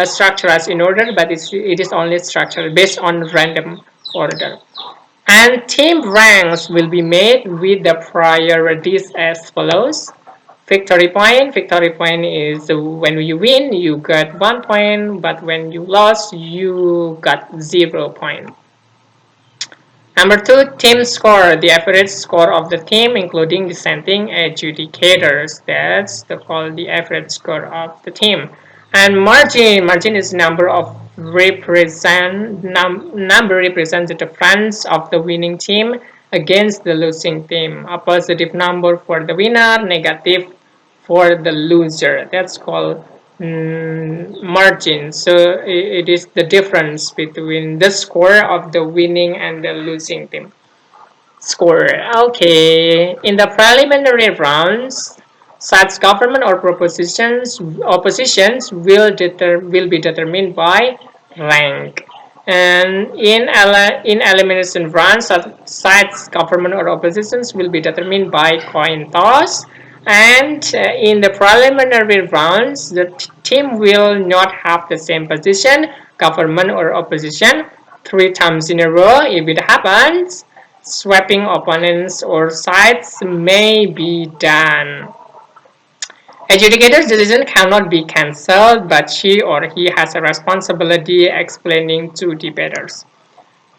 structure as in order, but it is only structured based on random order. And team ranks will be made with the priorities as follows. Victory point is when you win, you got 1 point, but when you lost, you got 0 point. Number 2, team score, the average score of the team, including dissenting adjudicators. That's called the average score of the team. And margin is number represents the difference of the winning team against the losing team. A positive number for the winner, negative for the loser. That's called margin. So it is the difference between the score of the winning and the losing team. Score. Okay. In the preliminary rounds, such government or oppositions will be determined by rank. And in elimination rounds, such government or oppositions will be determined by coin toss. And in the preliminary rounds, the team will not have the same position, government or opposition, 3 times in a row. If it happens, swapping opponents or sides may be done. Adjudicator's decision cannot be cancelled, but she or he has a responsibility explaining to debaters.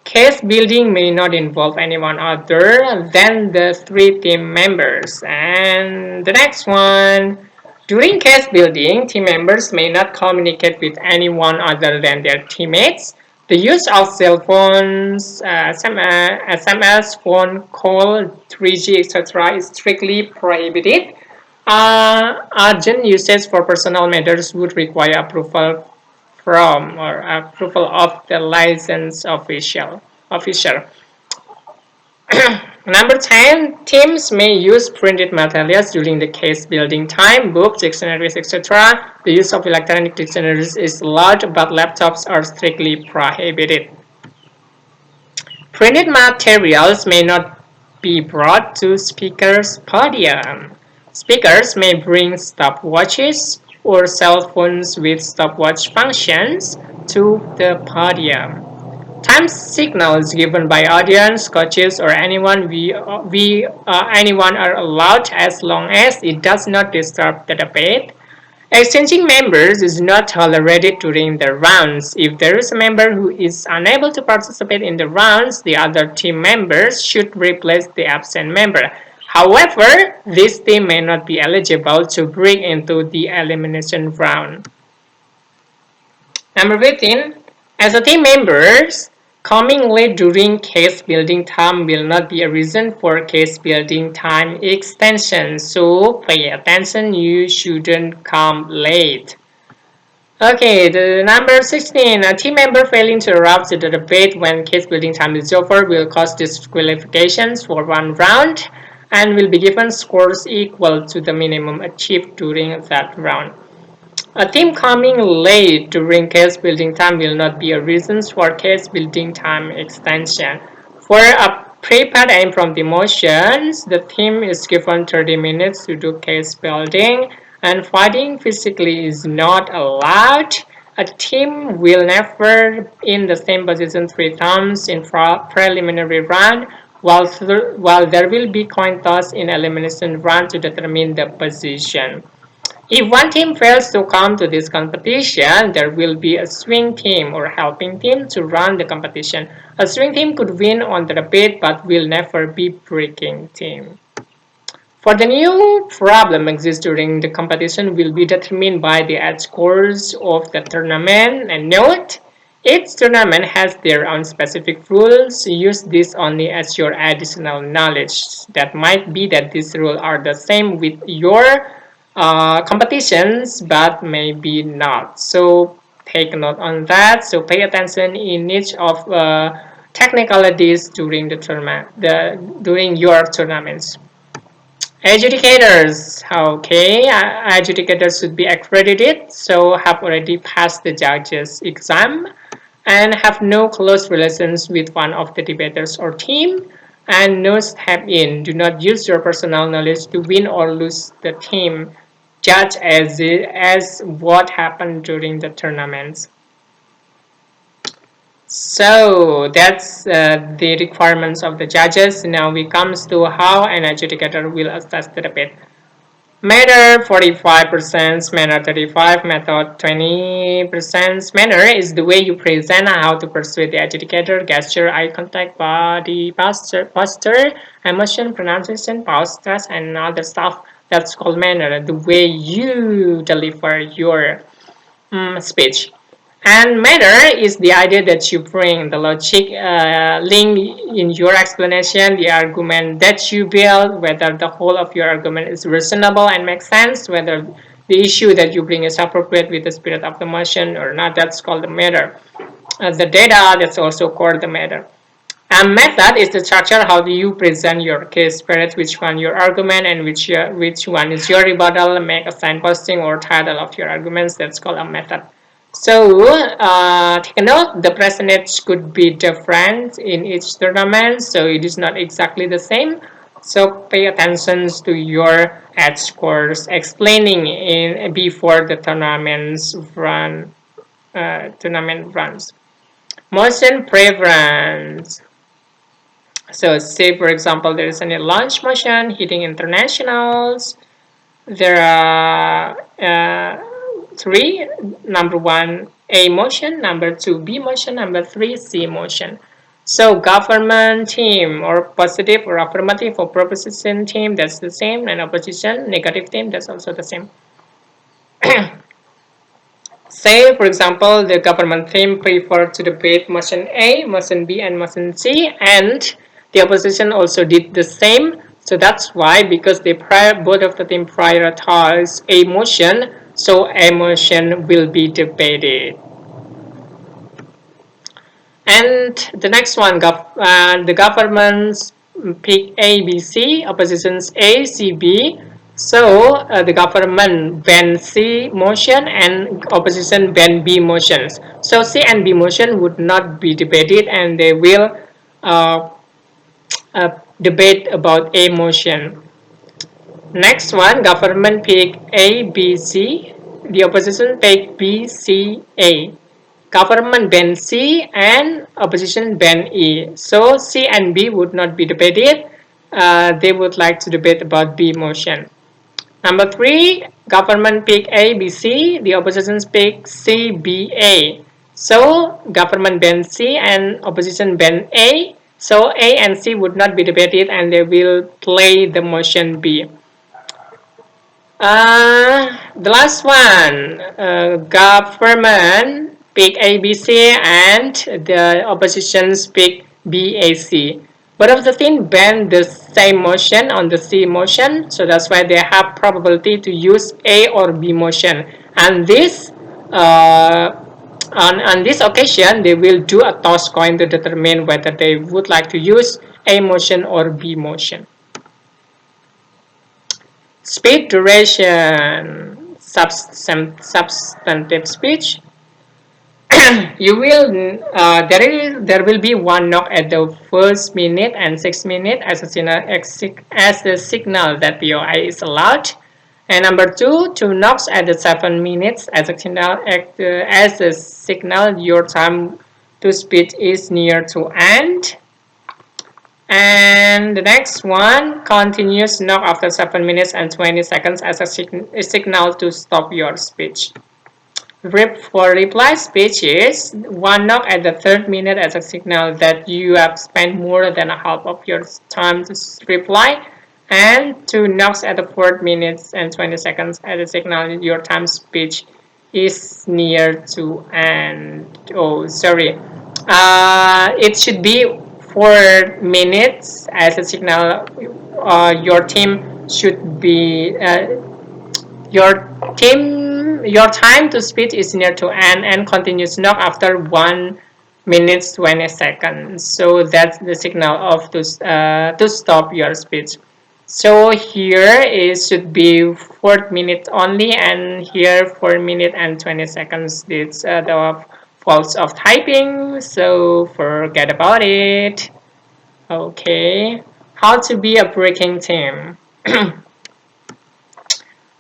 Case building may not involve anyone other than the 3 team members. And the next one, during case building, team members may not communicate with anyone other than their teammates. The use of cell phones, SMS, phone call, 3G, etc. is strictly prohibited. Urgent usage for personal matters would require approval from or approval of the license official. Number 10, teams may use printed materials during the case building time, books, dictionaries, etc. The use of electronic dictionaries is allowed, but laptops are strictly prohibited. Printed materials may not be brought to speakers' podium. Speakers may bring stopwatches or cell phones with stopwatch functions to the podium. Time signals given by audience, coaches, or anyone anyone are allowed as long as it does not disturb the debate. Exchanging members is not tolerated during the rounds. If there is a member who is unable to participate in the rounds, the other team members should replace the absent member. However, this team may not be eligible to bring into the elimination round. Number 15, as a team members, coming late during case building time will not be a reason for case building time extension. So pay attention, you shouldn't come late. Okay, the number 16, a team member failing to arrive to the debate when case building time is over will cause disqualifications for 1 round and will be given scores equal to the minimum achieved during that round. A team coming late during case building time will not be a reason for case building time extension. For a prepared and impromptu motions, the team is given 30 minutes to do case building, and fighting physically is not allowed. A team will never in the same position 3 times in preliminary round, while there will be coin toss in elimination round to determine the position. If one team fails to come to this competition, there will be a swing team or helping team to run the competition. A swing team could win on the debate but will never be breaking team. For the new problem exists during the competition will be determined by the edge scores of the tournament. And note, each tournament has their own specific rules. Use this only as your additional knowledge. That might be that these rules are the same with your competitions, but maybe not. So take note on that. So pay attention in each of technicalities during the tournament, during your tournaments. Adjudicators, okay, adjudicators should be accredited, so have already passed the judges exam and have no close relations with one of the debaters or team, and no step in. Do not use your personal knowledge to win or lose the team. Judge as what happened during the tournaments. So that's the requirements of the judges. Now we comes to how an adjudicator will assess the debate. Matter 45%, manner 35, method 20%. Manner is the way you present how to persuade the adjudicator, gesture, eye contact, body posture, emotion, pronunciation, pause, stress, and other stuff. That's called manner, the way you deliver your speech. And matter is the idea that you bring, the logic link in your explanation, the argument that you build, whether the whole of your argument is reasonable and makes sense, whether the issue that you bring is appropriate with the spirit of the motion or not. That's called the matter. The data, that's also called the matter. A method is the structure how do you present your case, spread which one your argument and which one is your rebuttal, make a signposting or title of your arguments. That's called a method. So take a note, the percentage could be different in each tournament, so it is not exactly the same. So pay attention to your edge scores explaining in before the tournaments run. Tournament runs. Motion preference. So say for example there is a launch motion hitting internationals. There are three. Number one A motion, number two B motion, number three C motion. So government team or positive or affirmative or proposition team, that's the same, and opposition negative team, that's also the same. Say, for example, the government team prefer to debate motion A, motion B, and motion C, and the opposition also did the same. So that's why, because both of the team prioritize a motion, so a motion will be debated. And the next one, the governments pick A, B, C, oppositions A, C, B. So the government ban C motion and opposition ban B motions. So C and B motion would not be debated, and they will uh, debate about A motion. Next one, government pick A, B, C. The opposition pick B, C, A. Government ban C and opposition ban E. So C and B would not be debated. They would like to debate about B motion. Number three, government pick A, B, C. The opposition pick C, B, A. So government ban C and opposition ban A. So A and C would not be debated, and they will play the motion B. The last one, government pick ABC and the opposition pick BAC. Both of the team ban the same motion on the C motion, so that's why they have probability to use A or B motion. And this, on this occasion, they will do a toss coin to determine whether they would like to use A motion or B motion. Speech duration, substantive speech. You will there will be one knock at the first minute and 6 minutes as a signal that POI is allowed, and number two knocks at the 7 minutes as a signal your time to speech is near to end. And the next one, continuous knock after 7 minutes and 20 seconds as a signal to stop your speech. For reply speech is one knock at the 3rd minute as a signal that you have spent more than a half of your time to reply, and 2 knocks at the 4th minutes and 20 seconds as a signal your time speech is near to end. Oh, sorry. It should be 4 minutes as a signal. Your team should be your time to speech is near to end and continues knock after 1 minute 20 seconds. So that's the signal of to stop your speech. So here it should be 4 minutes only, and here 4 minutes and 20 seconds. It's the faults of typing, so forget about it. Okay, how to be a breaking team.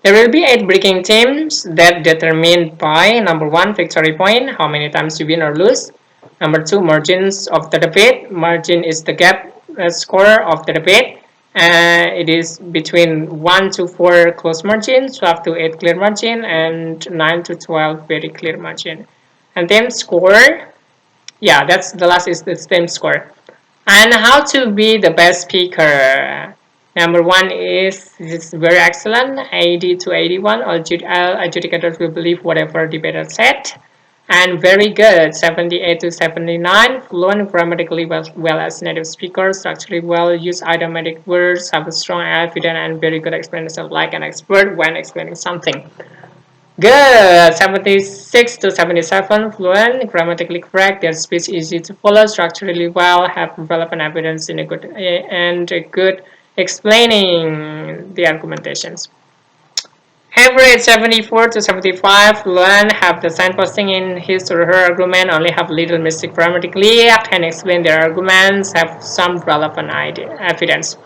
There will be 8 breaking teams that determined by number 1, victory point, how many times you win or lose. Number 2, margins of the debate. Margin is the gap score of the debate. It is between 1 to 4 close margin, 12 to 8 clear margin, and 9 to 12 very clear margin. And then score, yeah, that's the last is the same score. And how to be the best speaker. Number 1 is very excellent, 80 to 81. All adjudicators will believe whatever debater said. And very good, 78 to 79. Fluent grammatically well as native speakers, structurally well, use idiomatic words, have a strong evidence, and very good explanation like an expert when explaining something. Good. 76 to 77 fluent, grammatically correct. Their speech easy to follow, structurally well, have relevant evidence in a good and a good explaining the argumentations. Average 74 to 75 fluent, have the signposting in his or her argument, only have little mistake grammatically, can explain their arguments, have some relevant evidence.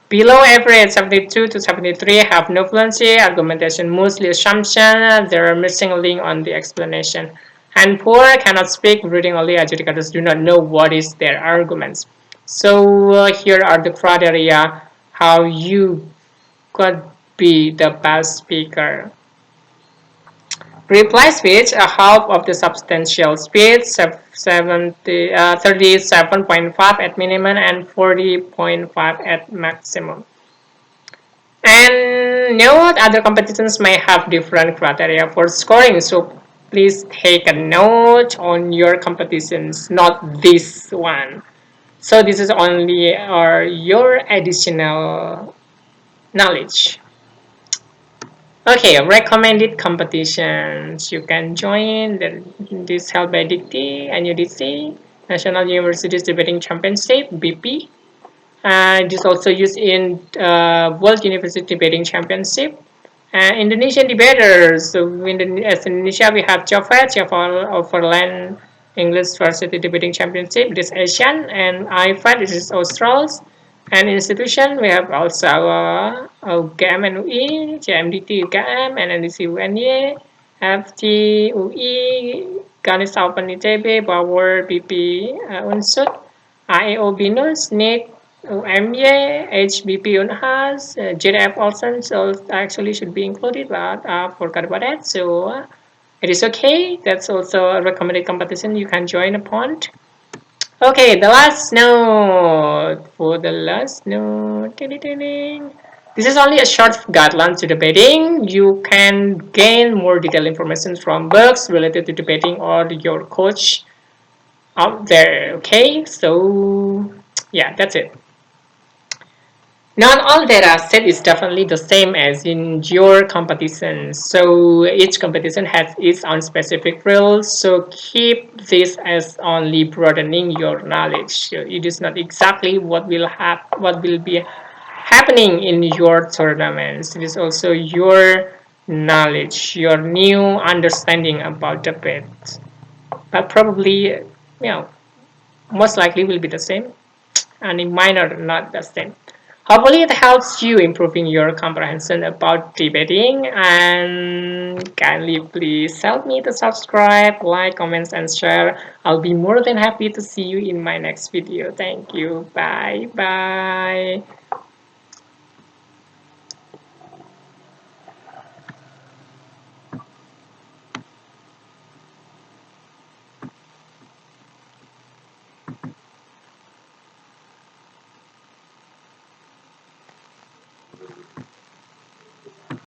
Below average 72 to 73 have no fluency, argumentation mostly assumption, there are missing a link on the explanation. And poor, cannot speak, reading only, adjudicators do not know what is their arguments. So here are the criteria how you could be the best speaker. Reply speech, a half of the substantial speech, 37.5 at minimum and 40.5 at maximum. And note other competitions may have different criteria for scoring, so please take a note on your competitions, not this one. So this is only your additional knowledge. Okay, recommended competitions. You can join this held by DICTY and UDC, National Universities Debating Championship, BP. It is also used in World University Debating Championship. Indonesian debaters. So in Indonesia, we have Java Overland English Varsity Debating Championship. It is Asian, and IFAD, this is Australs. And institution, we have also UGM and UI, JMDT UGM, and NDC UNY, FT UI, Ganesh Open ITB, Bauer BP Unsud, IAO BINUS, NIC, UMY, HBP Unhas, JDF also so actually should be included, but I forgot about that. So it is okay. That's also a recommended competition you can join upon. Okay, the last note. For the last note, this is only a short guideline to debating. You can gain more detailed information from books related to debating or your coach out there. Okay, so yeah, that's it. Not all data set is definitely the same as in your competition. So each competition has its own specific rules. So keep this as only broadening your knowledge. It is not exactly what will be happening in your tournaments. It is also your knowledge, your new understanding about debate. But probably, most likely will be the same, and in minor not the same. Hopefully it helps you improving your comprehension about debating, and kindly please help me to subscribe, like, comments, and share. I'll be more than happy to see you in my next video. Thank you. Bye bye.